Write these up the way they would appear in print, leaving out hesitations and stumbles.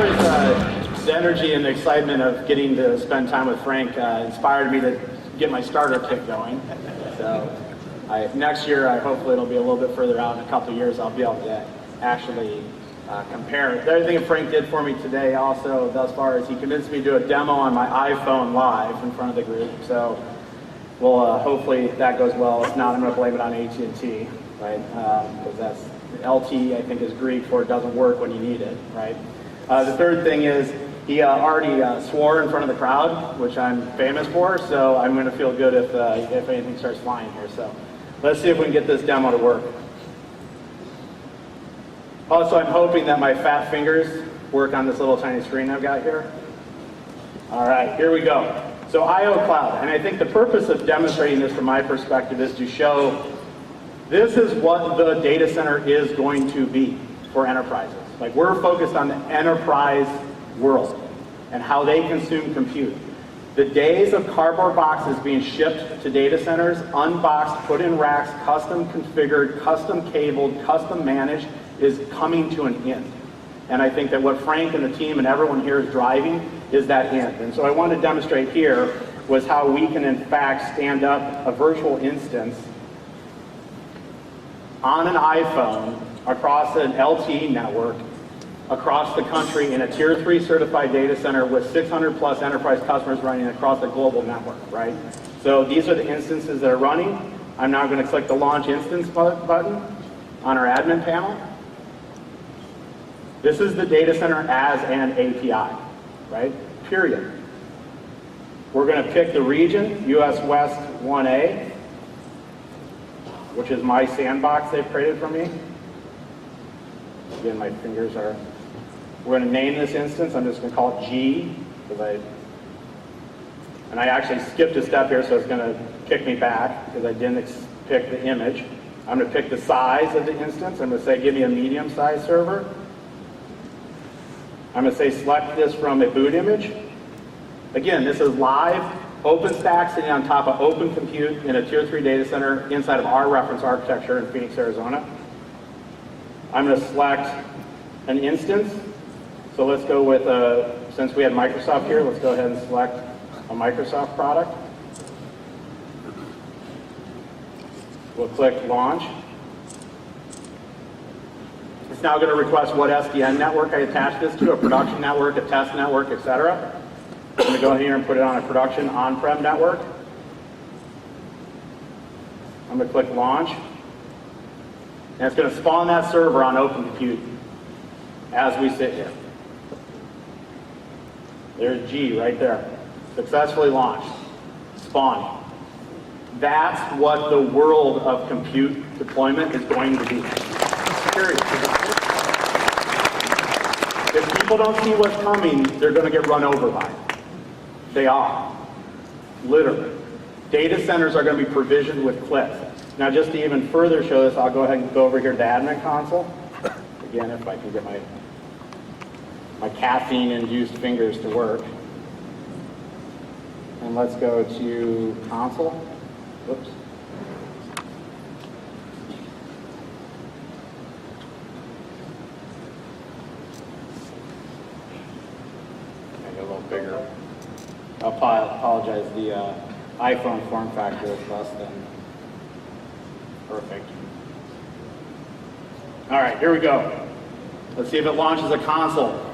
the energy and the excitement of getting to spend time with Frank inspired me to get my starter kit going. So next year, hopefully it'll be a little bit further out. In a couple of years, I'll be able to actually compare. The other thing that Frank did for me today also thus far is he convinced me to do a demo on my iPhone live in front of the group. So well, hopefully that goes well. If not, I'm going to blame it on AT&T, right? Because that's LT, I think, is Greek for it doesn't work when you need it, right? The third thing is he already swore in front of the crowd, which I'm famous for, so I'm going to feel good if anything starts flying here. So let's see if we can get this demo to work. Also, I'm hoping that my fat fingers work on this little tiny screen I've got here. All right, here we go. So I/O Cloud, and I think the purpose of demonstrating this from my perspective is to show this is what the data center is going to be for enterprises. Like, we're focused on the enterprise world and how they consume compute. The days of cardboard boxes being shipped to data centers, unboxed, put in racks, custom configured, custom cabled, custom managed, is coming to an end. And I think that what Frank and the team and everyone here is driving is that end. And so I wanted to demonstrate here was how we can in fact stand up a virtual instance on an iPhone across an LTE network across the country in a Tier 3 certified data center with 600 plus enterprise customers running across a global network, right? So these are the instances that are running. I'm now going to click the Launch Instance button on our admin panel. This is the data center as an API, right? Period. We're going to pick the region, US West 1A, which is my sandbox they've created for me. Again, my fingers are... We're going to name this instance. I'm just going to call it G, because I actually skipped a step here, so it's going to kick me back because I didn't pick the image. I'm going to pick the size of the instance. I'm going to say, give me a medium-sized server. I'm going to say, select this from a boot image. Again, this is live, OpenStack sitting on top of Open Compute in a Tier 3 data center inside of our reference architecture in Phoenix, Arizona. I'm going to select an instance. So let's go with, since we had Microsoft here, let's go ahead and select a Microsoft product. We'll click Launch. It's now going to request what SDN network I attach this to, a production network, a test network, etc. I'm going to go in here and put it on a production on-prem network. I'm going to click Launch. And it's going to spawn that server on Open Compute as we sit here. There's G right there. Successfully launched. Spawning. That's what the world of compute deployment is going to be. Period. If people don't see what's coming, they're going to get run over by it. They are. Literally. Data centers are going to be provisioned with clicks. Now, just to even further show this, I'll go ahead and go over here to admin console. Again, if I can get my caffeine-induced fingers to work. And let's go to console. Whoops. Make it a little bigger. I'll apologize, the iPhone form factor is less than perfect. All right, here we go. Let's see if it launches a console.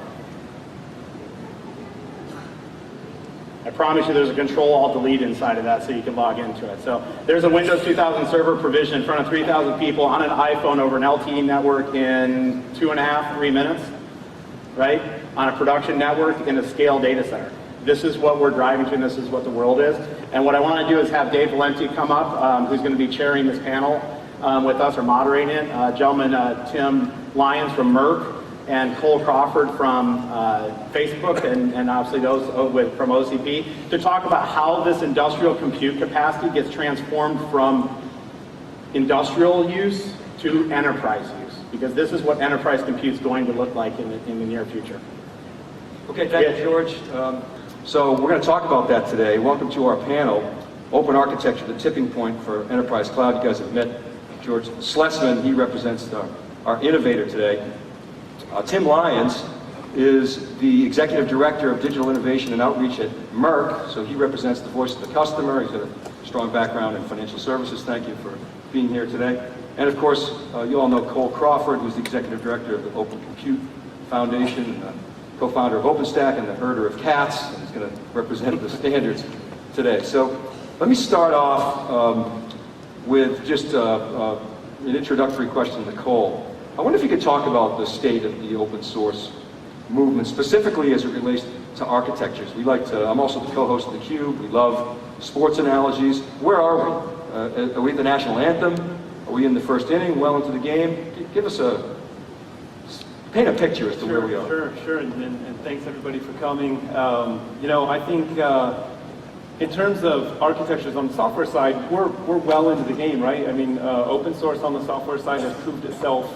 I promise you there's a Control-Alt-Delete inside of that so you can log into it. So there's a Windows 2000 server provision in front of 3,000 people on an iPhone over an LTE network in 2.5, 3 minutes, right? On a production network in a scale data center. This is what we're driving to, and this is what the world is. And what I want to do is have Dave Valenti come up, who's going to be chairing this panel with us, or moderating it. Gentleman Tim Lyons from Merck, and Cole Crawford from Facebook, and obviously those from OCP, to talk about how this industrial compute capacity gets transformed from industrial use to enterprise use, because this is what enterprise compute is going to look like in the near future. Okay, thank you, George. So we're going to talk about that today. Welcome to our panel, Open Architecture, the Tipping Point for Enterprise Cloud. You guys have met George Slesman. He represents our innovator today. Tim Lyons is the Executive Director of Digital Innovation and Outreach at Merck, so he represents the voice of the customer. He's got a strong background in financial services. Thank you for being here today. And of course, you all know Cole Crawford, who's the Executive Director of the Open Compute Foundation, co-founder of OpenStack and the herder of cats, and he's going to represent the standards today. So let me start off with just an introductory question to Cole. I wonder if you could talk about the state of the open source movement, specifically as it relates to architectures. I'm also the co-host of theCUBE. We love sports analogies. Where are we? Are we at the national anthem? Are we in the first inning, well into the game? Give us paint a picture as to where we are. Sure, and thanks everybody for coming. I think in terms of architectures on the software side, we're well into the game, right? I mean, open source on the software side has proved itself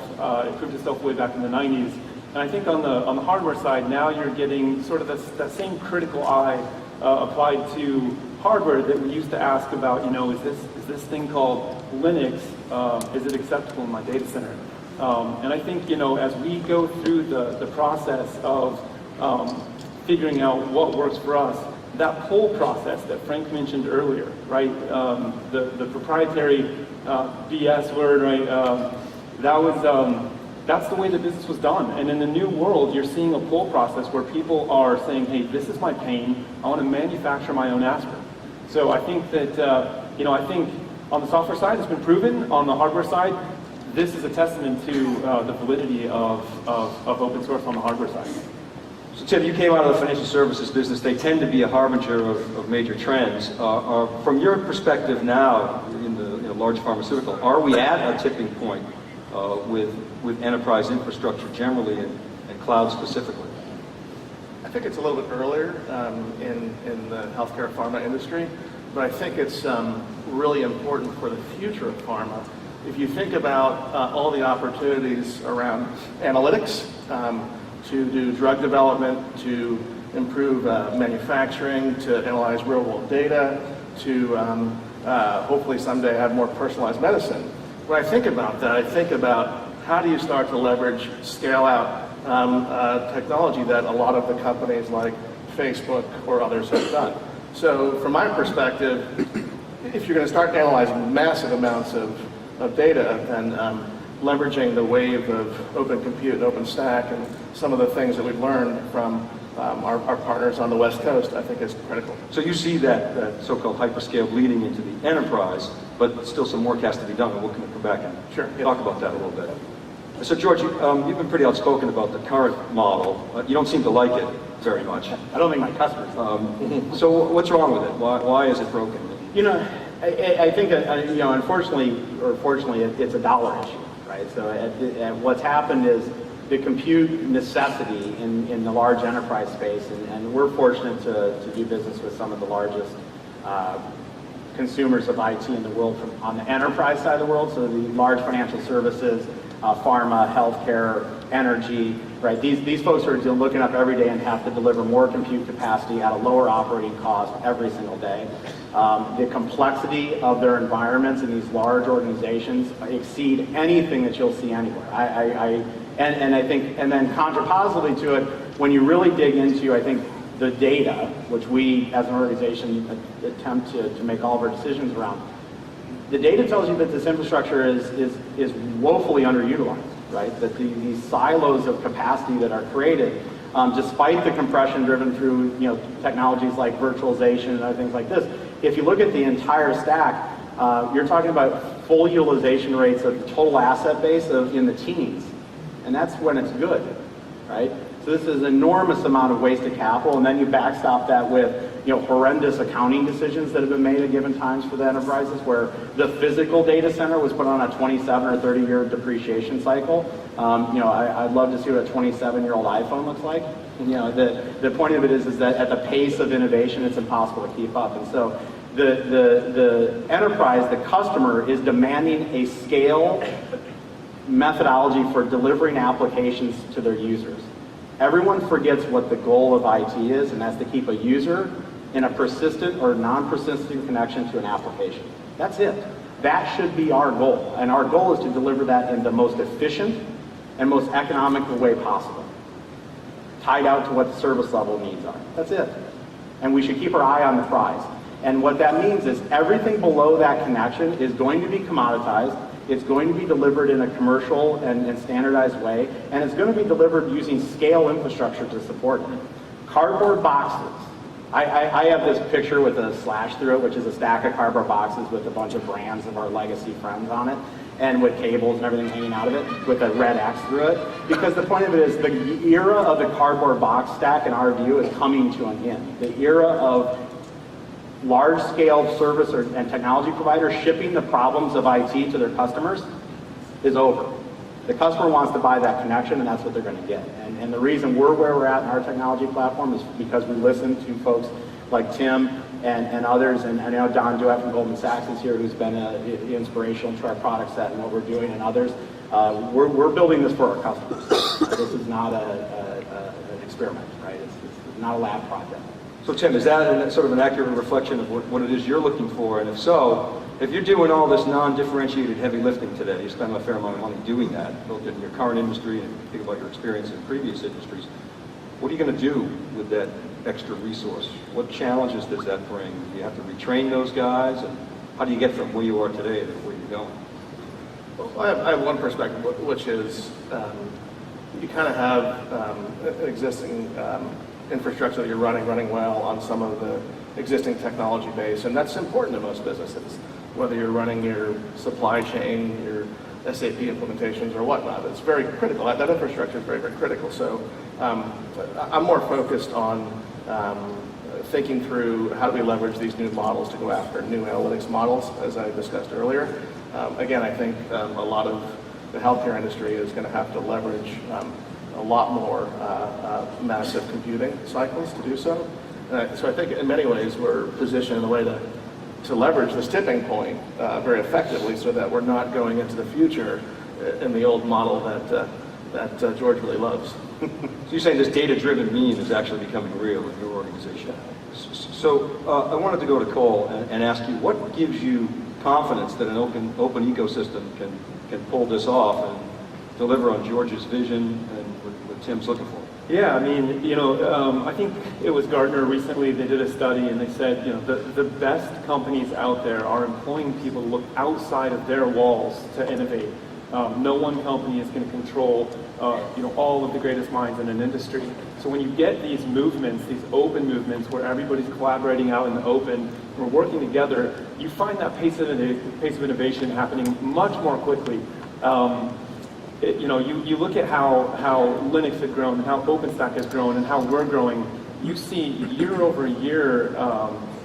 way back in the 90s. And I think on the hardware side, now you're getting sort of that same critical eye applied to hardware that we used to ask about, is this thing called Linux, is it acceptable in my data center? And I think, as we go through the process of figuring out what works for us, that pull process that Frank mentioned earlier, right? The proprietary BS word, right? That's the way the business was done. And in the new world, you're seeing a pull process where people are saying, hey, this is my pain. I want to manufacture my own aspirin. So I think that, I think on the software side, it's been proven. On the hardware side, this is a testament to the validity of open source on the hardware side. So Tim, you came out of the financial services business. They tend to be a harbinger of major trends. From your perspective now in the large pharmaceutical, are we at a tipping point with enterprise infrastructure generally and cloud specifically? I think it's a little bit earlier in the healthcare pharma industry, but I think it's really important for the future of pharma. If you think about all the opportunities around analytics, to do drug development, to improve manufacturing, to analyze real-world data, to hopefully someday have more personalized medicine. When I think about that, I think about how do you start to leverage scale-out technology that a lot of the companies like Facebook or others have done. So from my perspective, if you're going to start analyzing massive amounts of data, then leveraging the wave of open compute and OpenStack and some of the things that we've learned from our partners on the West Coast, I think is critical. So you see that so-called hyperscale bleeding into the enterprise, but still some work has to be done, and we'll come back and talk about that a little bit. So George, you've been pretty outspoken about the current model. You don't seem to like it very much. I don't think my customers do. So what's wrong with it? Why is it broken? I think, unfortunately or fortunately, it's a dollar issue, right? So what's happened is the compute necessity in the large enterprise space, and we're fortunate to do business with some of the largest consumers of IT in the world on the enterprise side of the world, so the large financial services, pharma, healthcare, energy, right? These folks are looking up every day and have to deliver more compute capacity at a lower operating cost every single day. The complexity of their environments in these large organizations exceed anything that you'll see anywhere. And then contrapositively to it, when you really dig into, I think, the data, which we as an organization attempt to make all of our decisions around, the data tells you that this infrastructure is woefully underutilized, right? That these silos of capacity that are created, despite the compression driven through technologies like virtualization and other things like this, if you look at the entire stack, you're talking about full utilization rates of the total asset base in the teens. And that's when it's good, right? So this is an enormous amount of wasted capital, and then you backstop that with horrendous accounting decisions that have been made at given times for the enterprises, where the physical data center was put on a 27 or 30-year depreciation cycle. I'd love to see what a 27-year-old iPhone looks like. The point of it is that at the pace of innovation, it's impossible to keep up. And so the enterprise, the customer, is demanding a scale methodology for delivering applications to their users. Everyone forgets what the goal of IT is, and that's to keep a user in a persistent or non-persistent connection to an application. That's it. That should be our goal, and our goal is to deliver that in the most efficient and most economical way possible. tied out to what the service level needs are. That's it. And we should keep our eye on the prize. And what that means is everything below that connection is going to be commoditized. It's going to be delivered in a commercial and standardized way, and it's going to be delivered using scale infrastructure to support it. Cardboard boxes. I have this picture with a slash through it, which is a stack of cardboard boxes with a bunch of brands of our legacy friends on it, and with cables and everything hanging out of it, with a red X through it. Because the point of it is the era of the cardboard box stack, in our view, is coming to an end. The era of large-scale service and technology providers shipping the problems of IT to their customers is over. The customer wants to buy that connection, and that's what they're going to get. And the reason we're where we're at in our technology platform is because we listen to folks like Tim and others, and I know Don Duett from Goldman Sachs is here, who's been inspirational to our product set and what we're doing, and others. We're building this for our customers. This is not an experiment, right? It's not a lab project. So Tim, is that sort of an accurate reflection of what it is you're looking for? And if so, if you're doing all this non-differentiated heavy lifting today, you spend a fair amount of money doing that, both in your current industry and if you think about your experience in previous industries, what are you going to do with that extra resource? What challenges does that bring? Do you have to retrain those guys? And how do you get from where you are today to where you're going? Well, I have one perspective, which is you kind of have an existing infrastructure that you're running well on some of the existing technology base, and that's important to most businesses, whether you're running your supply chain, your SAP implementations or whatnot. It's very critical. That infrastructure is very, very critical. So I'm more focused on thinking through how do we leverage these new models to go after new analytics models, as I discussed earlier. Again, I think a lot of the healthcare industry is going to have to leverage a lot more massive computing cycles to do so. So I think in many ways we're positioned in a way to leverage this tipping point very effectively so that we're not going into the future in the old model that George really loves. So you're saying this data-driven mean is actually becoming real in your organization. So I wanted to go to Cole and ask you, what gives you confidence that an open ecosystem can pull this off and deliver on George's vision and what Tim's looking for? Yeah, I mean, I think it was Gartner recently, they did a study and they said, the best companies out there are employing people to look outside of their walls to innovate. No one company is going to control, all of the greatest minds in an industry. So when you get these movements, these open movements where everybody's collaborating out in the open, we're working together, you find that pace of innovation happening much more quickly. You look at how Linux has grown, and how OpenStack has grown, and how we're growing. You see year over year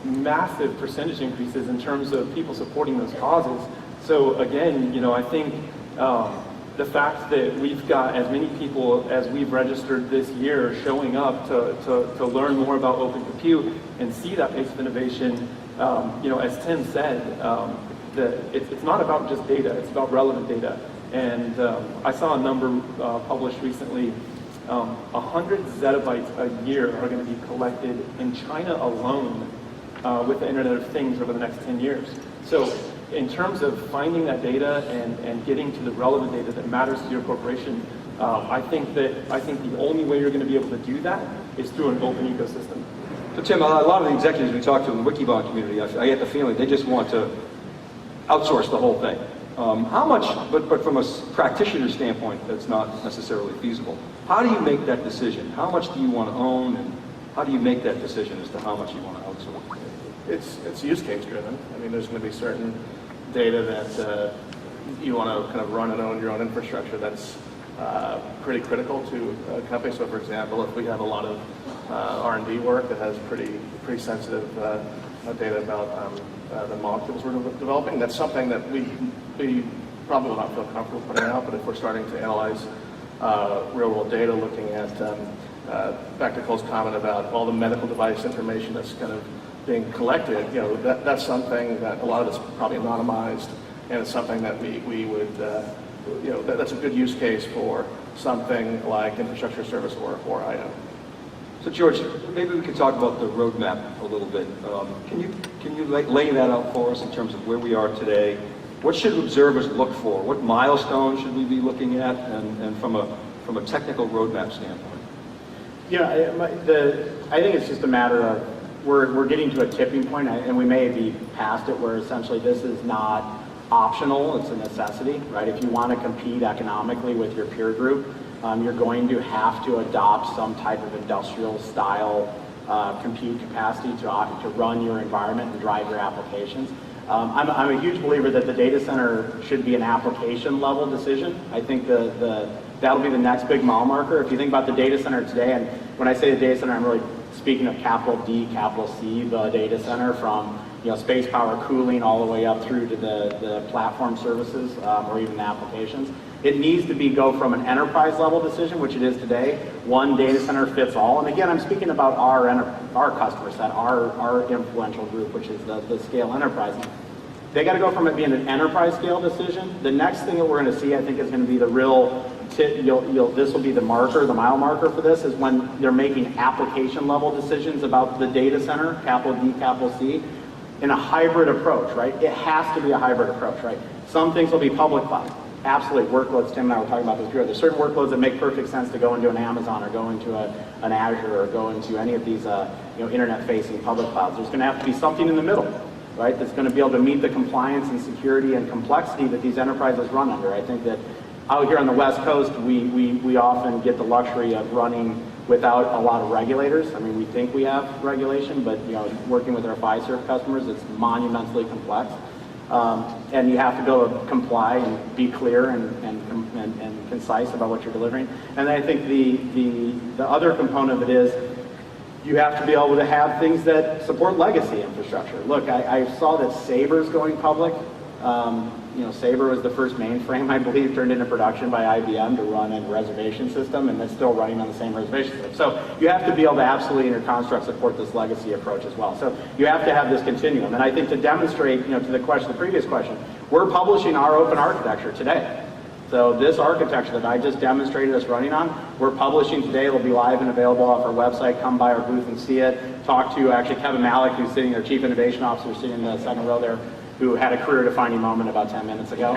massive percentage increases in terms of people supporting those causes. So again, I think the fact that we've got as many people as we've registered this year showing up to learn more about open compute and see that pace of innovation, as Tim said, it's not about just data, it's about relevant data. And I saw a number published recently, 100 zettabytes a year are going to be collected in China alone with the Internet of Things over the next 10 years. So in terms of finding that data and getting to the relevant data that matters to your corporation, I think the only way you're going to be able to do that is through an open ecosystem. So Tim, a lot of the executives we talk to in the Wikibon community, I get the feeling they just want to outsource the whole thing. How much, but from a practitioner standpoint, that's not necessarily feasible. How do you make that decision? How much do you want to own, and how do you make that decision as to how much you want to outsource? It's use case driven. I mean, there's going to be certain data that you want to kind of run and own your own infrastructure that's pretty critical to a company. So for example, if we have a lot of R&D work that has pretty sensitive data about the molecules we're developing, that's something that we probably will not feel comfortable putting out, but if we're starting to analyze real world data, looking at, back to Cole's comment about all the medical device information that's kind of being collected, that's something that a lot of it's probably anonymized, and it's something that we would, that's a good use case for something like infrastructure service or IO. So George, maybe we could talk about the roadmap a little bit. Can you lay that out for us in terms of where we are today? What should observers look for? What milestones should we be looking at, and from a technical roadmap standpoint? I think it's just a matter of we're getting to a tipping point, and we may be past it, where essentially this is not optional, it's a necessity, right? If you want to compete economically with your peer group, you're going to have to adopt some type of industrial style compute capacity to run your environment and drive your applications. I'm a huge believer that the data center should be an application level decision. I think that'll be the next big mile marker. If you think about the data center today, and when I say the data center, I'm really speaking of capital D, capital C, the data center, from space, power, cooling, all the way up through to the platform services or even the applications. It needs to go from an enterprise level decision, which it is today, one data center fits all. And again, I'm speaking about our customer set, our influential group, which is the scale enterprise. They got to go from it being an enterprise scale decision. The next thing that we're going to see, I think, is going to be the real, this will be the marker, the mile marker for this, is when they're making application level decisions about the data center, capital D, capital C, in a hybrid approach, right? It has to be a hybrid approach, right? Some things will be public cloud. Absolutely, workloads, Tim and I were talking about this before. There's certain workloads that make perfect sense to go into an Amazon or go into an Azure or go into any of these internet-facing public clouds. There's going to have to be something in the middle, right, that's going to be able to meet the compliance and security and complexity that these enterprises run under. I think that out here on the West Coast, we often get the luxury of running without a lot of regulators. I mean, we think we have regulation, but working with our Fiserv customers, it's monumentally complex. And you have to go comply and be clear and concise about what you're delivering. And I think the other component of it is you have to be able to have things that support legacy infrastructure. Look, I saw that Saber's going public. Saber was the first mainframe, I believe, turned into production by IBM to run a reservation system, and it's still running on the same reservation system. So you have to be able to absolutely in your construct support this legacy approach as well. So you have to have this continuum. And I think to demonstrate, to the previous question, we're publishing our open architecture today. So this architecture that I just demonstrated us running on, we're publishing today. It'll be live and available off our website. Come by our booth and see it. Talk to actually Kevin Malik, who's sitting there, Chief Innovation Officer, sitting in the second row there, who had a career-defining moment about 10 minutes ago.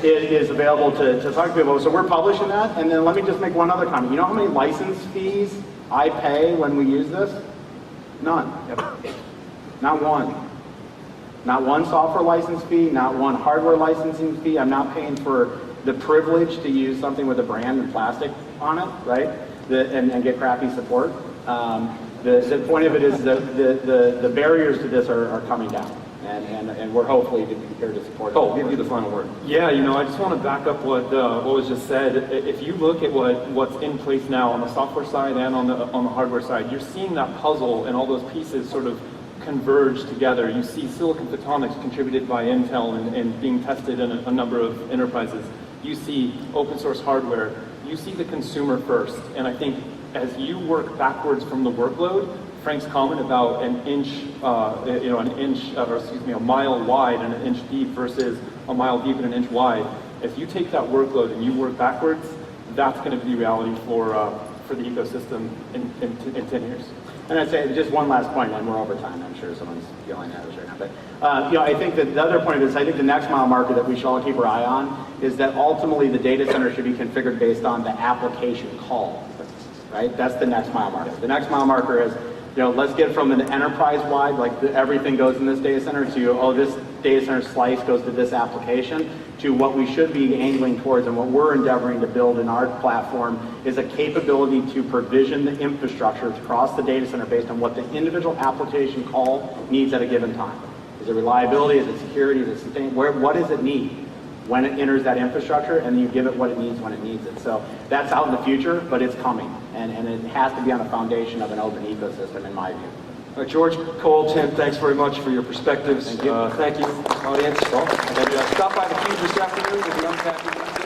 It is available to talk to people. So we're publishing that. And then let me just make one other comment. You know how many license fees I pay when we use this? None. Not one. Not one software license fee, not one hardware licensing fee. I'm not paying for the privilege to use something with a brand and plastic on it, right? And get crappy support. The point of it is the barriers to this are coming down. And we're hopefully here to support it. I'll give you the final word. Yeah, I just want to back up what was just said. If you look at what's in place now on the software side and on the hardware side, you're seeing that puzzle and all those pieces sort of converge together. You see silicon photonics contributed by Intel and being tested in a number of enterprises. You see open source hardware. You see the consumer first. And I think as you work backwards from the workload, Frank's comment about a mile wide and an inch deep versus a mile deep and an inch wide. If you take that workload and you work backwards, that's going to be reality for the ecosystem in 10 years. And I'd say just one last point, and we're over time. I'm sure someone's yelling at us right now. But I think that the other point is, I think the next mile marker that we should all keep our eye on is that ultimately the data center should be configured based on the application call, right? That's the next mile marker. The next mile marker is, let's get from an enterprise-wide, like everything goes in this data center, to, this data center slice goes to this application, to what we should be angling towards and what we're endeavoring to build in our platform is a capability to provision the infrastructure across the data center based on what the individual application call needs at a given time. Is it reliability? Is it security? Is it sustain? What does it need when it enters that infrastructure, and you give it what it needs when it needs it. So that's out in the future, but it's coming, and it has to be on a foundation of an open ecosystem, in my view. All right, George, Cole, Tim, thanks very much for your perspectives. Thank you. Thank you, audience. And stop by the Cube this afternoon with the untapped